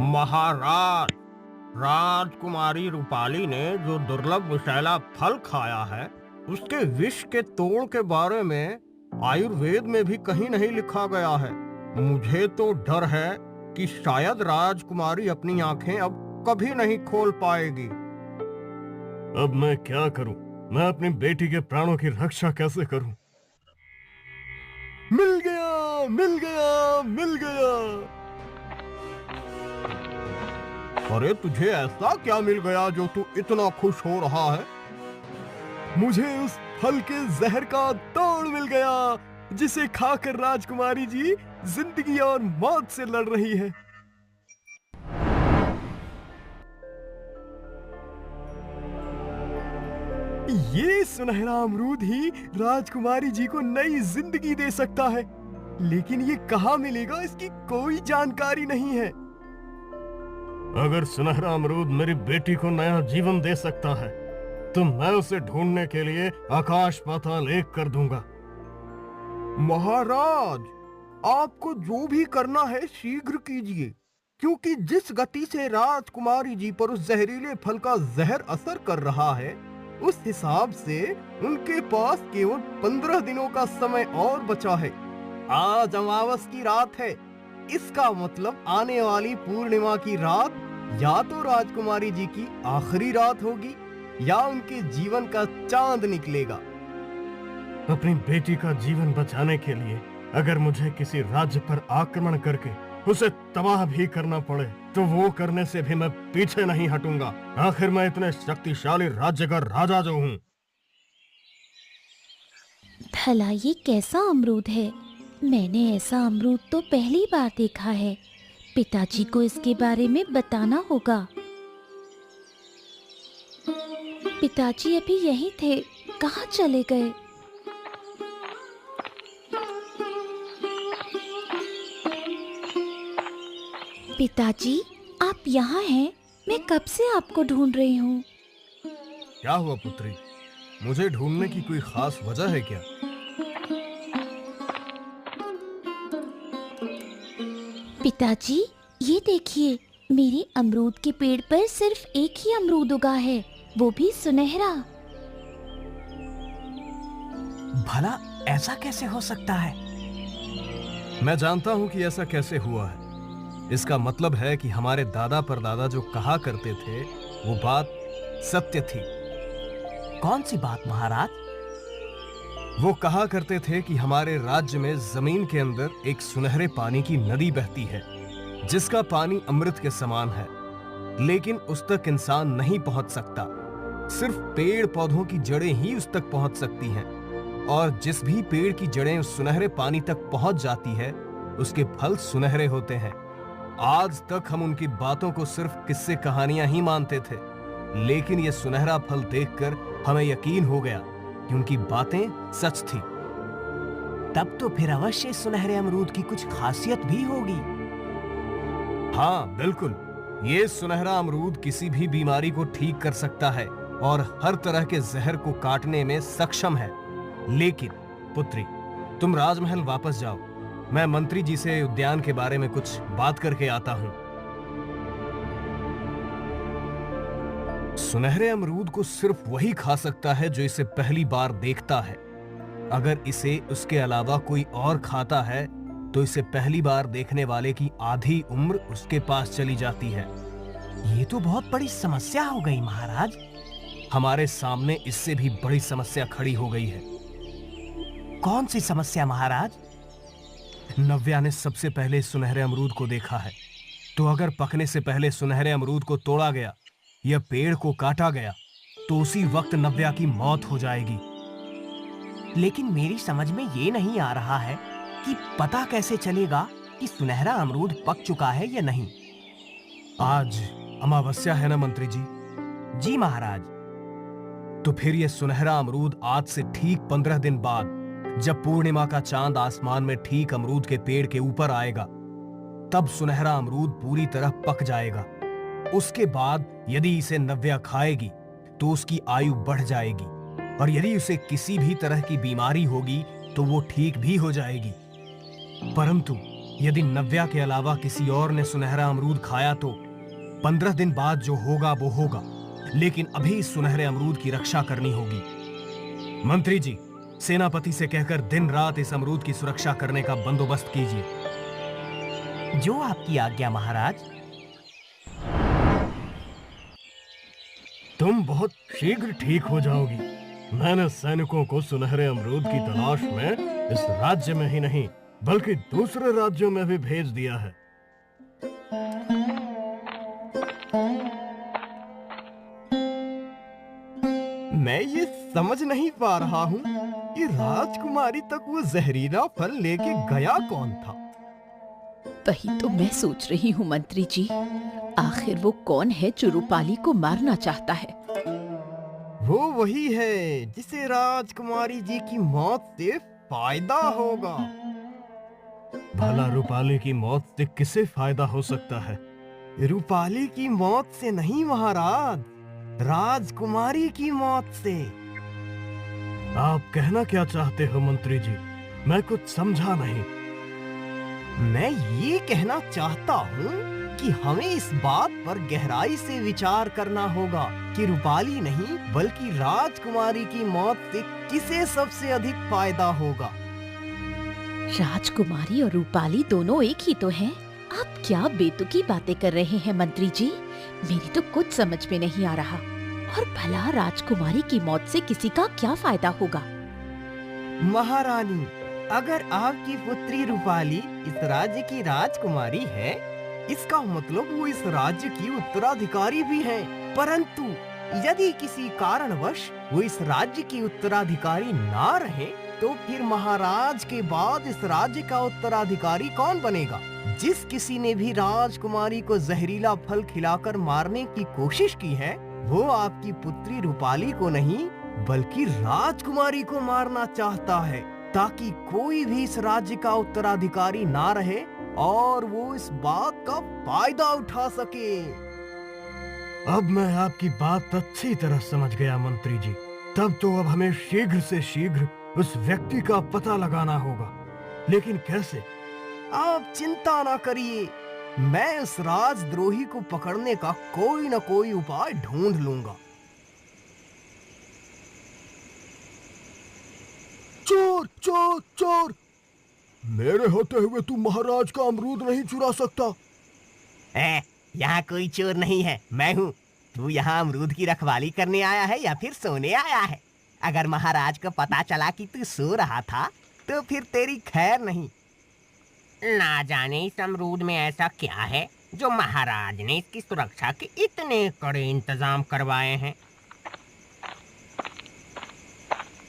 महाराज, राजकुमारी रूपाली ने जो दुर्लभ विषैला फल खाया है, उसके विष के तोड़ के बारे में आयुर्वेद में भी कहीं नहीं लिखा गया है। मुझे तो डर है कि शायद राजकुमारी अपनी आंखें अब कभी नहीं खोल पाएगी। अब मैं क्या करूं? मैं अपनी बेटी के प्राणों की रक्षा कैसे करूं? मिल गया, मिल गया, मिल गया। अरे तुझे ऐसा क्या मिल गया जो तू इतना खुश हो रहा है? मुझे उस फल के जहर का तोड़ मिल गया, जिसे खाकर राजकुमारी जी जिंदगी और मौत से लड़ रही है। ये सुनहरा अमरूद ही राजकुमारी जी को नई जिंदगी दे सकता है, लेकिन ये कहाँ मिलेगा, इसकी कोई जानकारी नहीं है। अगर सुनहरा अमरूद मेरी बेटी को नया जीवन दे सकता है, तो मैं उसे ढूंढने के लिए आकाश पाताल एक कर दूंगा। महाराज, आपको जो भी करना है शीघ्र कीजिए, क्योंकि जिस गति से राजकुमारी जी पर उस जहरीले फल का जहर असर कर रहा है, उस हिसाब से उनके पास केवल 15 दिनों का समय और बचा है। आज अमावस की रात है, इसका मतलब आने वाली पूर्णिमा की रात या तो राजकुमारी जी की आखिरी रात होगी या उनके जीवन का चांद निकलेगा। अपनी बेटी का जीवन बचाने के लिए अगर मुझे किसी राज्य पर आक्रमण करके उसे तबाह भी करना पड़े, तो वो करने से भी मैं पीछे नहीं हटूंगा। आखिर मैं इतने शक्तिशाली राज्य का राजा जो हूँ। भला ये कैसा अमरूद है? मैंने ऐसा अमरूद तो पहली बार देखा है। पिताजी को इसके बारे में बताना होगा। पिताजी अभी यहीं थे, कहाँ चले गए? पिताजी, आप यहाँ हैं? मैं कब से आपको ढूंढ रही हूँ। क्या हुआ पुत्री? मुझे ढूंढने की कोई खास वजह है क्या? पिताजी, ये देखिए, मेरे अमरूद के पेड़ पर सिर्फ एक ही अमरूद उगा है, वो भी सुनहरा। भला ऐसा कैसे हो सकता है? मैं जानता हूँ कि ऐसा कैसे हुआ है। इसका मतलब है कि हमारे दादा परदादा जो कहा करते थे, वो बात सत्य थी। कौन सी बात महाराज? वो कहा करते थे कि हमारे राज्य में जमीन के अंदर एक सुनहरे पानी की नदी बहती है, जिसका पानी अमृत के समान है, लेकिन उस तक इंसान नहीं पहुंच सकता। सिर्फ पेड़ पौधों की जड़ें ही उस तक पहुंच सकती हैं, और जिस भी पेड़ की जड़ें उस सुनहरे पानी तक पहुंच जाती है, उसके फल सुनहरे होते हैं। आज तक हम उनकी बातों को सिर्फ किस्से कहानियां ही मानते थे, लेकिन ये सुनहरा फल देखकर हमें यकीन हो गया कि उनकी बातें सच थी। तब तो फिर अवश्य सुनहरे अमरूद की कुछ खासियत भी होगी। हाँ बिल्कुल, ये सुनहरा अमरूद किसी भी बीमारी को ठीक कर सकता है और हर तरह के जहर को काटने में सक्षम है। लेकिन पुत्री, तुम राजमहल वापस जाओ, मैं मंत्री जी से उद्यान के बारे में कुछ बात करके आता हूँ। सुनहरे अमरूद को सिर्फ वही खा सकता है जो इसे पहली बार देखता है। अगर इसे उसके अलावा कोई और खाता है, तो इसे पहली बार देखने वाले की आधी उम्र उसके पास चली जाती है। ये तो बहुत बड़ी समस्या हो गई महाराज। हमारे सामने इससे भी बड़ी समस्या खड़ी हो गई है। कौन सी समस्या महाराज? नव्या ने सबसे पहले सुनहरे अमरूद को देखा है, तो अगर पकने से पहले सुनहरे अमरूद को तोड़ा गया या पेड़ को काटा गया, तो उसी वक्त नव्या की मौत हो जाएगी। लेकिन मेरी समझ में ये नहीं आ रहा है कि पता कैसे चलेगा कि सुनहरा अमरूद पक चुका है या नहीं। आज अमावस्या है ना मंत्री जी? जी महाराज। तो फिर ये सुनहरा अमरूद आज से ठीक 15 दिन बाद, जब पूर्णिमा का चांद आसमान में ठीक अमरूद के पेड़ के ऊपर आएगा, तब सुनहरा अमरूद पूरी तरह पक जाएगा। उसके बाद यदि इसे नव्या खाएगी, तो उसकी आयु बढ़ जाएगी, और यदि उसे किसी भी तरह की बीमारी होगी, तो वो ठीक भी हो जाएगी। परंतु यदि नव्या के अलावा किसी और ने सुनहरा अमरूद खाया तो 15 दिन बाद जो होगा वो होगा, लेकिन अभी इस सुनहरे अमरूद की रक्षा करनी होगी। मंत्री जी, सेनापति से कहकर दिन रात इस अमरूद की सुरक्षा करने का बंदोबस्त कीजिए। जो आपकी आज्ञा महाराज। तुम बहुत शीघ्र ठीक हो जाओगी। मैंने सैनिकों को सुनहरे अमरूद की तलाश में इस राज्य में ही नहीं बल्कि दूसरे राज्यों में भी भेज दिया है। मैं ये समझ नहीं पा रहा हूँ कि राजकुमारी तक वो जहरीला फल लेके गया कौन था। वही तो मैं सोच रही हूँ मंत्री जी, आखिर वो कौन है जो रूपाली को मारना चाहता है? वो वही है जिसे राजकुमारी जी की मौत से फायदा होगा। भला रूपाली की मौत से किसे फायदा हो सकता है? रूपाली की मौत से नहीं महाराज, राजकुमारी की मौत से। आप कहना क्या चाहते हो मंत्री जी? मैं कुछ समझा नहीं। मैं ये कहना चाहता हूँ कि हमें इस बात पर गहराई से विचार करना होगा कि रूपाली नहीं बल्कि राजकुमारी की मौत से किसे सबसे अधिक फायदा होगा। राजकुमारी और रूपाली दोनों एक ही तो हैं। आप क्या बेतुकी बातें कर रहे हैं मंत्री जी? मेरी तो कुछ समझ में नहीं आ रहा। और भला राजकुमारी की मौत से किसी का क्या फायदा होगा? महारानी, अगर आपकी पुत्री रूपाली इस राज्य की राजकुमारी है, इसका मतलब वो इस राज्य की उत्तराधिकारी भी है। परंतु यदि किसी कारणवश वो इस राज्य की उत्तराधिकारी ना रहे, तो फिर महाराज के बाद इस राज्य का उत्तराधिकारी कौन बनेगा? जिस किसी ने भी राजकुमारी को जहरीला फल खिलाकर मारने की कोशिश की है, वो आपकी पुत्री रूपाली को नहीं बल्कि राजकुमारी को मारना चाहता है, ताकि कोई भी इस राज्य का उत्तराधिकारी ना रहे और वो इस बात का फायदा उठा सके। अब मैं आपकी बात अच्छी तरह समझ गया मंत्री जी। तब तो अब हमें शीघ्र से शीघ्र उस व्यक्ति का पता लगाना होगा, लेकिन कैसे? आप चिंता ना करिए, मैं उस राजद्रोही को पकड़ने का कोई न कोई उपाय ढूंढ लूंगा। चोर चोर चोर! मेरे होते हुए तू महाराज का अमरूद नहीं चुरा सकता। यहाँ कोई चोर नहीं है, मैं हूँ। तू यहाँ अमरूद की रखवाली करने आया है या फिर सोने आया है? अगर महाराज को पता चला कि तू सो रहा था तो फिर तेरी खैर नहीं। ना जाने इस अमरूद में ऐसा क्या है जो महाराज ने इसकी सुरक्षा के इतने कड़े इंतजाम करवाए हैं।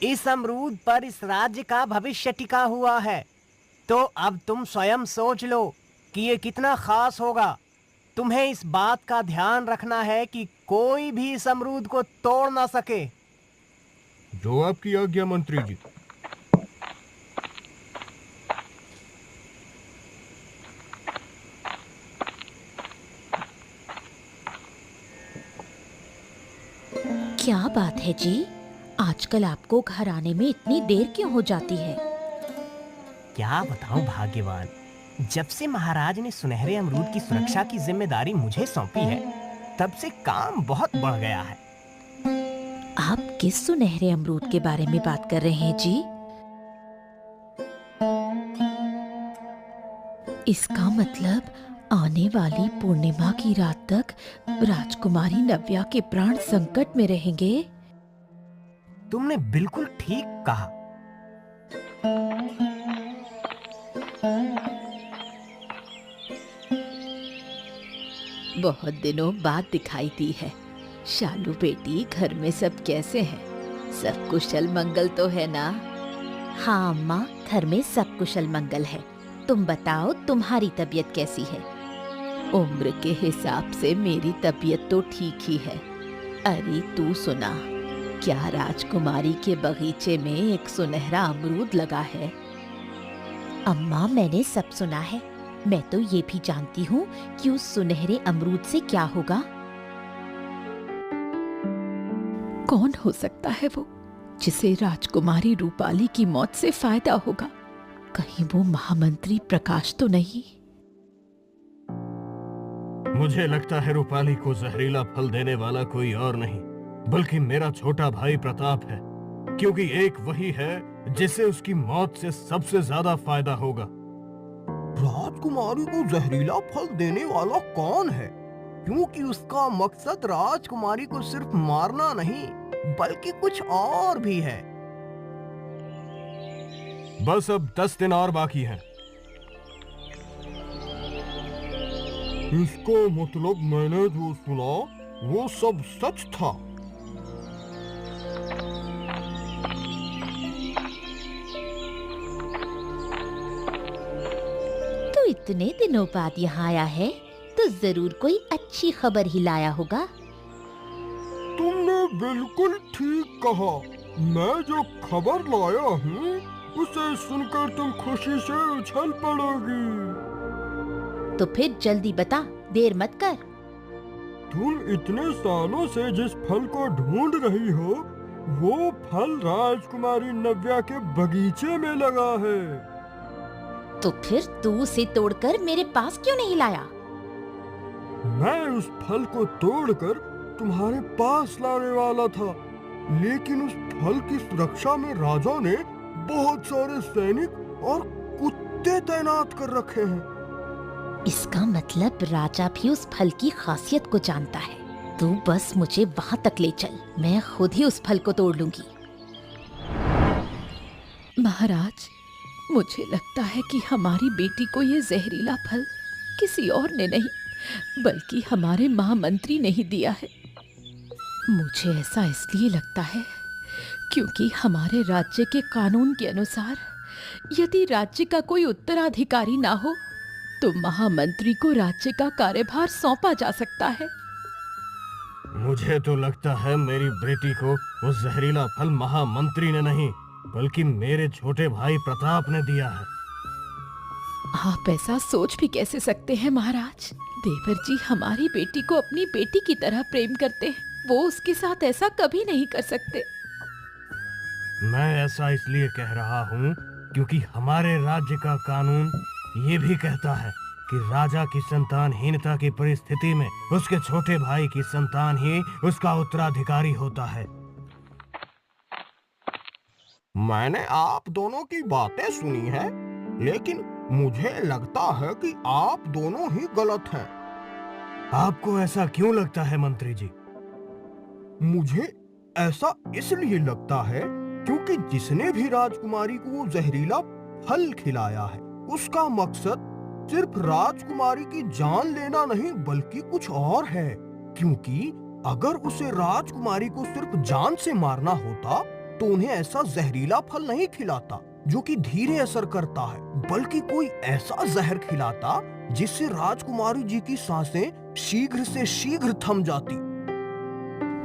इस अमरूद पर इस राज्य का भविष्य टिका हुआ है, तो अब तुम स्वयं सोच लो कि ये कितना खास होगा। तुम्हें इस बात का ध्यान रखना है कि कोई भी इस अमरूद को तोड़ ना सके। जो आपकी आज्ञा मंत्री जी। क्या बात है जी, आजकल आपको घर आने में इतनी देर क्यों हो जाती है? क्या बताऊं भाग्यवान, जब से महाराज ने सुनहरे अमरूद की सुरक्षा की जिम्मेदारी मुझे सौंपी है, तब से काम बहुत बढ़ गया है। आप किस सुनहरे अमरूद के बारे में बात कर रहे हैं जी? इसका मतलब आने वाली पूर्णिमा की रात तक राजकुमारी नव्या के प्राण संकट में रहेंगे। तुमने बिल्कुल ठीक कहा। बहुत दिनों बाद दिखाई दी है। शालू बेटी, घर में सब कैसे हैं? सब कुशल मंगल तो है ना? हाँ अम्मा, घर में सब कुशल मंगल है। तुम बताओ, तुम्हारी तबीयत कैसी है? उम्र के हिसाब से मेरी तबीयत तो ठीक ही है। अरे तू सुना, क्या राजकुमारी के बगीचे में एक सुनहरा अमरूद लगा है? अम्मा, मैंने सब सुना है। मैं तो ये भी जानती हूँ कि उस सुनहरे अमरूद से क्या होगा। कौन हो सकता है वो जिसे राजकुमारी रूपाली की मौत से फायदा होगा? कहीं वो महामंत्री प्रकाश तो नहीं? मुझे लगता है रूपाली को जहरीला फल देने वाला कोई और नहीं बल्कि मेरा छोटा भाई प्रताप है, क्योंकि एक वही है जिसे उसकी मौत से सबसे ज्यादा फायदा होगा। राजकुमारी को जहरीला फल देने वाला कौन है? क्योंकि उसका मकसद राजकुमारी को सिर्फ मारना नहीं बल्कि कुछ और भी है। बस अब 10 दिन और बाकी हैं। इसका मतलब मैंने जो सुना वो सब सच था। तो इतने दिनों बाद यहाँ आया है तो जरूर कोई अच्छी खबर ही लाया होगा। तुमने बिल्कुल ठीक कहा। मैं जो खबर लाया हूँ उसे सुनकर तुम खुशी से उछल पड़ोगी। तो फिर जल्दी बता, देर मत कर। तुम इतने सालों से जिस फल को ढूंढ रही हो वो फल राजकुमारी नव्या के बगीचे में लगा है। तो फिर तू उसे तोड़कर मेरे पास क्यों नहीं लाया? मैं उस फल को तोड़कर तुम्हारे पास लाने वाला था, लेकिन उस फल की सुरक्षा में राजा ने बहुत सारे सैनिक और कुत्ते तैनात कर रखे हैं। इसका मतलब राजा भी उस फल की खासियत को जानता है। तू बस मुझे वहां तक ले चल, मैं खुद ही उस फल को तोड़ लूंगी। महाराज, मुझे लगता है कि हमारी बेटी को ये जहरीला फल किसी और ने नहीं बल्कि हमारे महामंत्री ने ही दिया है। मुझे ऐसा इसलिए लगता है क्योंकि हमारे राज्य के कानून के अनुसार यदि राज्य का कोई उत्तराधिकारी ना हो तो महामंत्री को राज्य का कार्यभार सौंपा जा सकता है। मुझे तो लगता है मेरी बेटी को वो जहरीला फल महामंत्री ने नहीं बल्कि मेरे छोटे भाई प्रताप ने दिया है। आप ऐसा सोच भी कैसे सकते हैं महाराज? देवर जी हमारी बेटी को अपनी बेटी की तरह प्रेम करते हैं, वो उसके साथ ऐसा कभी नहीं कर सकते। मैं ऐसा इसलिए कह रहा हूँ क्योंकि हमारे राज्य का कानून ये भी कहता है कि राजा की संतानहीनता की परिस्थिति में उसके छोटे भाई की संतान ही उसका उत्तराधिकारी होता है। मैंने आप दोनों की बातें सुनी है, लेकिन मुझे लगता है कि आप दोनों ही गलत हैं। आपको ऐसा क्यों लगता है मंत्री जी? मुझे ऐसा इसलिए लगता है क्योंकि जिसने भी राजकुमारी को वो जहरीला फल खिलाया है उसका मकसद सिर्फ राजकुमारी की जान लेना नहीं बल्कि कुछ और है। क्योंकि अगर उसे राजकुमारी को सिर्फ जान से मारना होता तो उन्हें ऐसा जहरीला फल नहीं खिलाता जो कि धीरे असर करता है, बल्कि कोई ऐसा जहर खिलाता जिससे राजकुमारी जी की सांसें शीघ्र से शीघ्र थम जाती।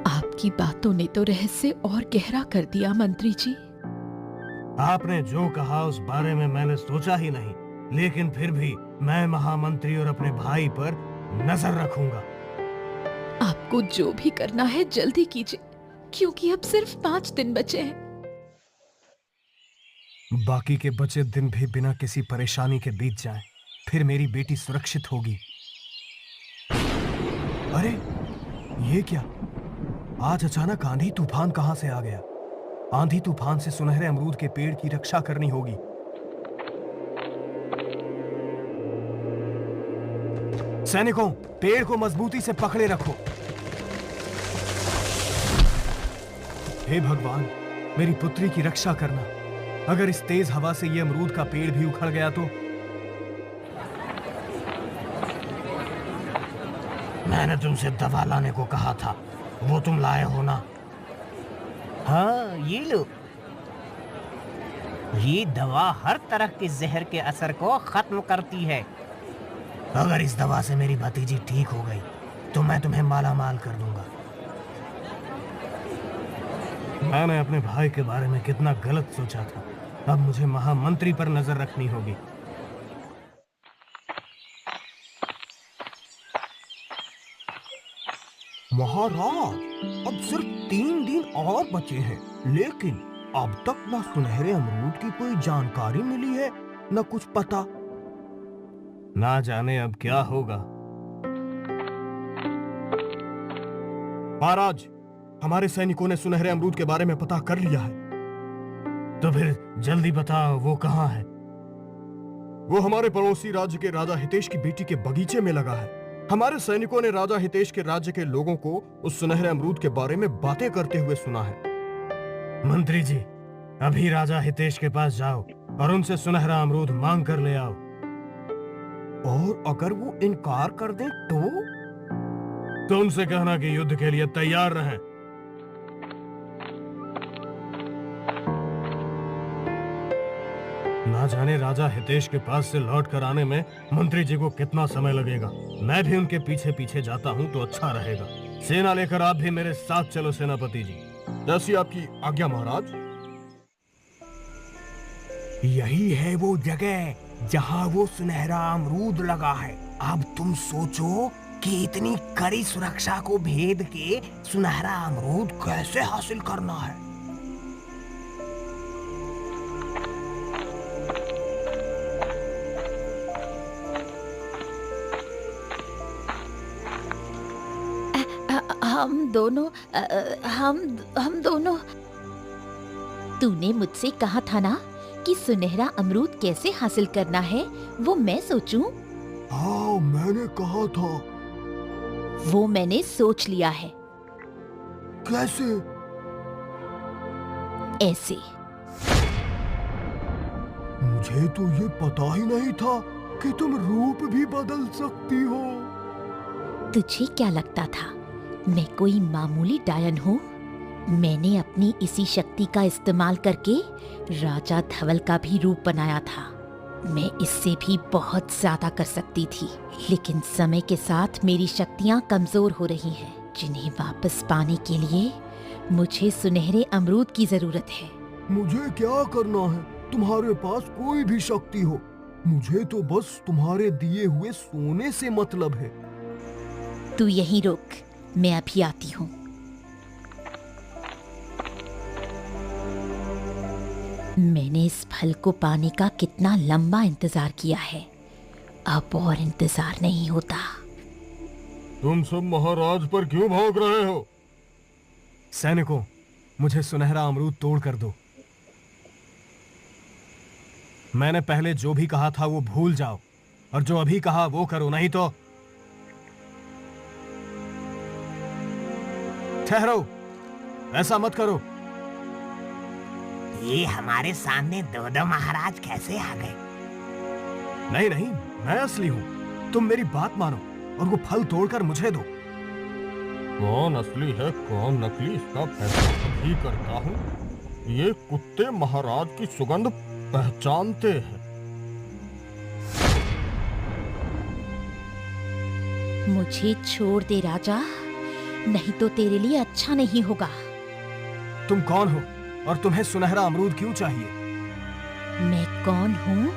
आपकी बातों ने तो रहस्य और गहरा कर दिया मंत्री जी। आपने जो कहा उस बारे में मैंने सोचा ही नहीं, लेकिन फिर भी मैं महामंत्री और अपने भाई पर नजर रखूंगा। आपको जो भी करना है जल्दी कीजिए, क्योंकि अब सिर्फ 5 दिन बचे हैं। बाकी के बचे दिन भी बिना किसी परेशानी के बीत जाएं, फिर मेरी बेटी सुरक्षित होगी। अरे ये क्या? आज अचानक आंधी तूफान कहां से आ गया? आंधी तूफान से सुनहरे अमरूद के पेड़ की रक्षा करनी होगी। सैनिकों, पेड़ को मजबूती से पकड़े रखो। हे भगवान, मेरी पुत्री की रक्षा करना। अगर इस तेज हवा से ये अमरूद का पेड़ भी उखड़ गया तो? मैंने तुमसे दवा लाने को कहा था, वो तुम लाए हो ना? हाँ, ये लो। ये दवा हर तरह के जहर के असर को खत्म करती है। अगर इस दवा से मेरी भतीजी ठीक हो गई तो मैं तुम्हें माला माल कर दूंगा। मैंने अपने भाई के बारे में कितना गलत सोचा था। अब मुझे महामंत्री पर नजर रखनी होगी। महाराज, अब सिर्फ 3 दिन और बचे हैं, लेकिन अब तक ना सुनहरे अमरूद की कोई जानकारी मिली है न कुछ पता। ना जाने अब क्या होगा। महाराज, हमारे सैनिकों ने सुनहरे अमरूद के बारे में पता कर लिया है। तो फिर जल्दी बताओ, वो कहाँ है? वो हमारे पड़ोसी राज्य के राजा हितेश की बेटी के बगीचे में लगा है। हमारे सैनिकों ने राजा हितेश के राज्य के लोगों को उस सुनहरे अमरूद के बारे में बातें करते हुए सुना है। मंत्री जी, अभी राजा हितेश के पास जाओ और उनसे सुनहरा अमरूद मांग कर ले आओ। और अगर वो इनकार कर दें तो उनसे कहना कि युद्ध के लिए तैयार रहें। ना जाने राजा हितेश के पास से लौट कर आने में मंत्री जी को कितना समय लगेगा। मैं भी उनके पीछे पीछे जाता हूँ तो अच्छा रहेगा। सेना लेकर आप भी मेरे साथ चलो सेनापति जी। जैसी आपकी आज्ञा महाराज। यही है वो जगह जहाँ वो सुनहरा अमरूद लगा है। अब तुम सोचो कि इतनी कड़ी सुरक्षा को भेद के सुनहरा अमरूद कैसे हासिल करना है। हम दोनों। तूने मुझसे कहा था ना कि सुनहरा अमरूद कैसे हासिल करना है, वो मैं सोचूं? हाँ, मैंने कहा था। वो मैंने सोच लिया है। कैसे? ऐसे। मुझे तो ये पता ही नहीं था कि तुम रूप भी बदल सकती हो। तुझे क्या लगता था मैं कोई मामूली डायन हूँ? मैंने अपनी इसी शक्ति का इस्तेमाल करके राजा धवल का भी रूप बनाया था। मैं इससे भी बहुत ज्यादा कर सकती थी, लेकिन समय के साथ मेरी शक्तियाँ कमजोर हो रही हैं, जिन्हें वापस पाने के लिए मुझे सुनहरे अमरूद की जरूरत है। मुझे क्या करना है? तुम्हारे पास कोई भी शक्ति हो, मुझे तो बस तुम्हारे दिए हुए सोने से मतलब है। तू यहीं रुक, मैं अभी आती हूँ। मैंने इस फल को पाने का कितना लंबा इंतजार किया है, अब और इंतजार नहीं होता। तुम सब महाराज पर क्यों भौंक रहे हो? सैनिकों, मुझे सुनहरा अमरूद तोड़ कर दो। मैंने पहले जो भी कहा था वो भूल जाओ, और जो अभी कहा वो करो, नहीं तो ठहरो, ऐसा मत करो। ये हमारे सामने दो महाराज कैसे आ गए? नहीं नहीं, मैं असली हूँ। तुम मेरी बात मानो और वो फल तोड़कर मुझे दो। कौन असली है कौन नकली, इसका फैसला भी करता हूँ। ये कुत्ते महाराज की सुगंध पहचानते हैं। मुझे छोड़ दे राजा, नहीं तो तेरे लिए अच्छा नहीं होगा। तुम कौन हो और तुम्हें सुनहरा अमरूद क्यों चाहिए? मैं कौन हूँ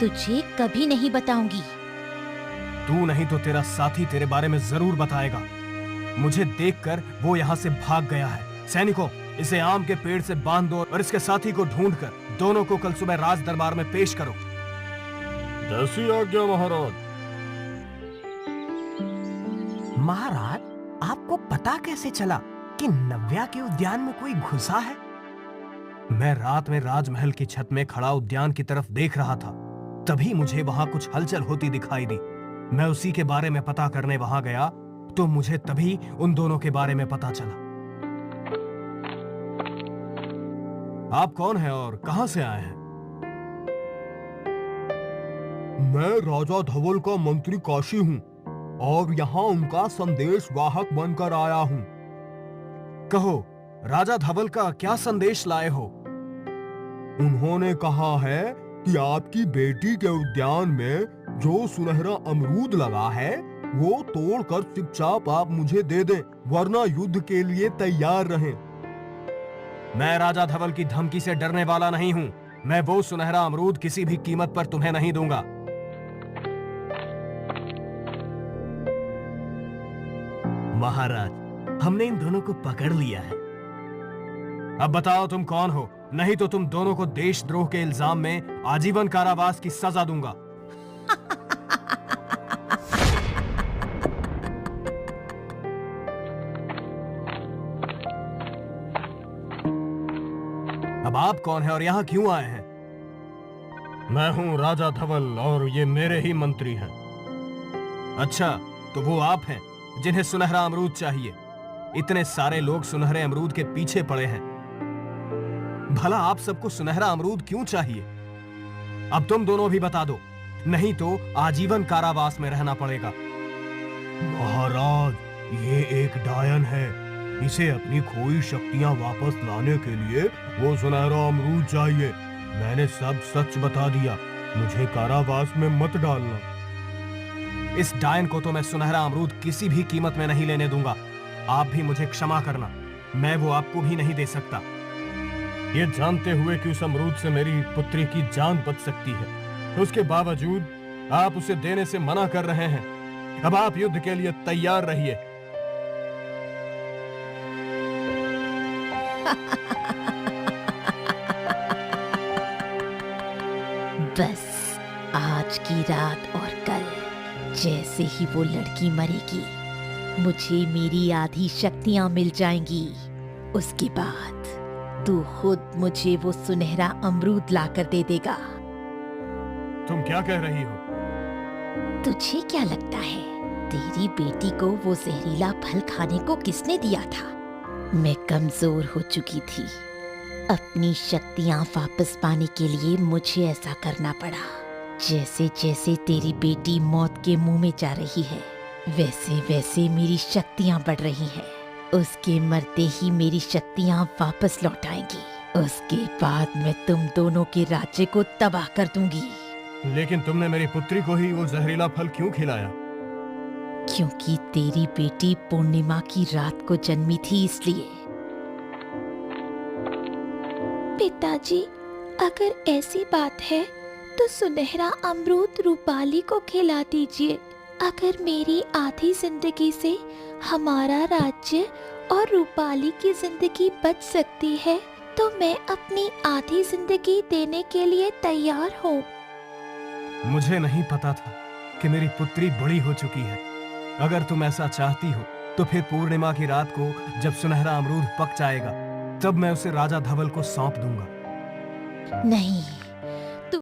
तुझे कभी नहीं बताऊंगी। तू नहीं तो तेरा साथी तेरे बारे में जरूर बताएगा। मुझे देखकर वो यहाँ से भाग गया है। सैनिकों, इसे आम के पेड़ से बांध दो और इसके साथी को ढूंढकर दोनों को कल सुबह राज दरबार में पेश करो। जैसी आज्ञा महाराज। महाराज, आपको पता कैसे चला कि नव्या के उद्यान में कोई घुसा है? मैं रात में राजमहल की छत में खड़ा उद्यान की तरफ देख रहा था, तभी मुझे वहां कुछ हलचल होती दिखाई दी। मैं उसी के बारे में पता करने वहां गया तो मुझे तभी उन दोनों के बारे में पता चला। आप कौन हैं और कहां से आए हैं? मैं राजा धवल का मंत्री काशी हूँ और यहाँ उनका संदेश वाहक बनकर आया हूँ। कहो, राजा धवल का क्या संदेश लाए हो? उन्होंने कहा है कि आपकी बेटी के उद्यान में जो सुनहरा अमरूद लगा है वो तोड़कर चुपचाप आप मुझे दे दें, वरना युद्ध के लिए तैयार रहें। मैं राजा धवल की धमकी से डरने वाला नहीं हूं। मैं वो सुनहरा अमरूद किसी भी कीमत पर तुम्हें नहीं दूंगा। महाराज, हमने इन दोनों को पकड़ लिया है। अब बताओ तुम कौन हो नहीं तो तुम दोनों को देशद्रोह के इल्जाम में आजीवन कारावास की सजा दूंगा। अब आप कौन हैं और यहां क्यों आए हैं? मैं हूं राजा धवल और ये मेरे ही मंत्री हैं। अच्छा, तो वो आप हैं जिन्हें सुनहरा अमरूद चाहिए। इतने सारे लोग सुनहरे अमरूद के पीछे पड़े हैं। भला आप सबको सुनहरा अमरूद क्यों चाहिए? अब तुम दोनों भी बता दो, नहीं तो आजीवन कारावास में रहना पड़ेगा। महाराज, ये एक डायन है। इसे अपनी खोई शक्तियां वापस लाने के लिए वो सुनहरा अमरूद चाहिए। मैंने सब सच बता दिया। मुझे कारावास में मत डालना। इस डायन को तो मैं सुनहरा अमरूद किसी भी कीमत में नहीं लेने दूंगा। आप भी मुझे क्षमा करना, मैं वो आपको भी नहीं दे सकता। ये जानते हुए कि उस अमरूद से मेरी पुत्री की जान बच सकती है, उसके बावजूद आप उसे देने से मना कर रहे हैं। अब आप युद्ध के लिए तैयार रहिए। बस आज की रात और कल जैसे ही वो लड़की मरेगी, मुझे मेरी आधी शक्तियां मिल जाएंगी। उसके बाद तू खुद मुझे वो सुनहरा अमरूद लाकर दे देगा। तुम क्या कह रही हो? तुझे क्या लगता है तेरी बेटी को वो जहरीला फल खाने को किसने दिया था? मैं कमजोर हो चुकी थी। अपनी शक्तियां वापस पाने के लिए मुझे ऐसा करना पड़ा। जैसे जैसे तेरी बेटी मौत के मुंह में जा रही है, वैसे वैसे मेरी शक्तियां बढ़ रही हैं। उसके मरते ही मेरी शक्तियां वापस लौट आएंगी। उसके बाद मैं तुम दोनों के राज्य को तबाह कर दूंगी। लेकिन तुमने मेरी पुत्री को ही वो जहरीला फल क्यों खिलाया? क्योंकि तेरी बेटी पूर्णिमा की रात को जन्मी थी, इसलिए। पिताजी, अगर ऐसी बात है तो सुनहरा अमरूद रूपाली को खिला दीजिए। अगर मेरी आधी जिंदगी से हमारा राज्य और रूपाली की जिंदगी बच सकती है तो मैं अपनी आधी जिंदगी देने के लिए तैयार हूँ। मुझे नहीं पता था कि मेरी पुत्री बड़ी हो चुकी है। अगर तुम ऐसा चाहती हो तो फिर पूर्णिमा की रात को जब सुनहरा अमरूद पक जाएगा, तब मैं उसे राजा धवल को सौंप दूंगा। नहीं,